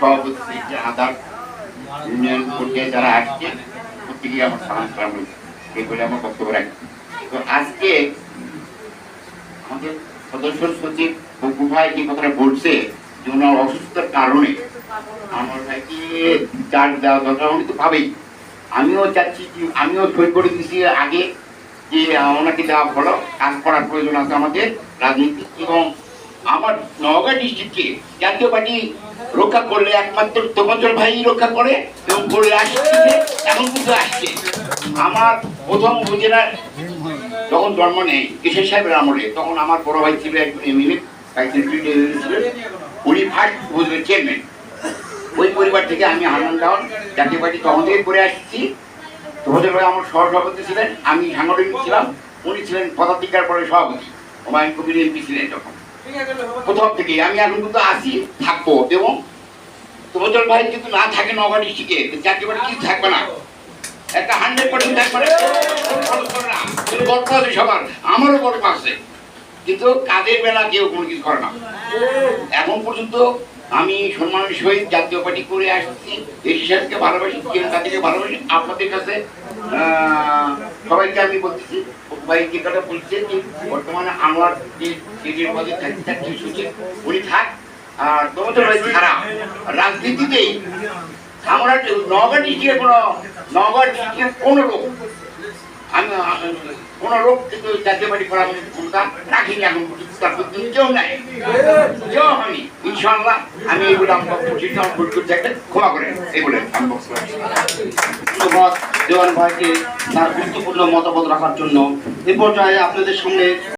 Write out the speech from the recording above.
সভাপতি আদার ইউনিয়ন পর্যায়ে যারা আসছে প্রত্যেকেই আমার সালাম সালাম এই বলে আমার বক্তব্য রাখি। তো আজকে আমাদের সদস্য সচিব বকু ভাই যে কথাটা বলছে যে ওনার অসুস্থতার কারণে আমার ভাইকে চার্জ দেওয়া দরকার, উনি তো ভাবেই। আমিও চাচ্ছি যে আমিও সই করে দিচ্ছি আগে যে ওনাকে দেওয়া ভালো, কাজ করার প্রয়োজন আছে আমাদের রাজনীতি। এবং আমার নওগাঁ ডিস্ট্রিক্টকে জাতীয় পার্টি রক্ষা করলে একমাত্র তোফাজ্জল ভাই রক্ষা করে এবং করে আসছে, এখন কিন্তু আসছে। আমার প্রথম উপজেলার যখন জন্ম নেই কেশর সাহেবের আমলে, তখন আমার বড় ভাই ছিল একজন এমএলএ, উনি ফার্স্ট উপজেলার চেয়ারম্যান। ওই পরিবার থেকে আমি হান্নান ডাউন জাতীয় পার্টি তখন থেকে করে আসছি। তোফাজ্জল ভাই আমার সহসভাপতি ছিলেন, আমি সাংগঠনিক ছিলাম, উনি ছিলেন পদাধিকার পরে সভাপতি, হুমায়ুন কবির এমপি ছিলেন তখন। প্রথম থেকে আমি এখন কিন্তু আসি, থাকবো। এবং তোফাজ্জল ভাই কিন্তু না থাকে নওগাঁ ডিস্ট্রিক্টে, জাতীয় পার্টি কিছু থাকবে না, একটা 100% থাকবে না। গল্প আছে সবার, আমারও গল্প আছে, কিন্তু কাজের বেলা কেউ কোনো কিছু করে না। এখন পর্যন্ত আমি সম্মানের সহিত জাতীয় পার্টি করে আসছি, দেশ হিসাবে ভালোবাসি, তাদেরকে ভালোবাসি। আপনাদের কাছে সবাইকে আমি বলতেছি, ভাই যে কথা বলছে যে বর্তমানে আমার যে স্টেটের পদে থাকতে সচিব উনি থাক, আর তোমাদের ভাই ছাড়া রাজনীতিতেই আমরা নওগাঁ ডিস্ট্রিক্টের কোনো লোক আমি কোনো লোক কিন্তু জাতীয় পার্টি করার ক্ষমতা রাখিনি এখন পর্যন্ত, তার কেউ নাই, কেউ হয়নি। ইনশাল্লাহ আমি এইগুলো আমার ভুল করতে একটা ক্ষমা করেন, এগুলো আমি ধন্যবাদ দেওয়ান ভাইকে তার গুরুত্বপূর্ণ মতামত রাখার জন্য। এ পর্যায়ে আপনাদের সামনে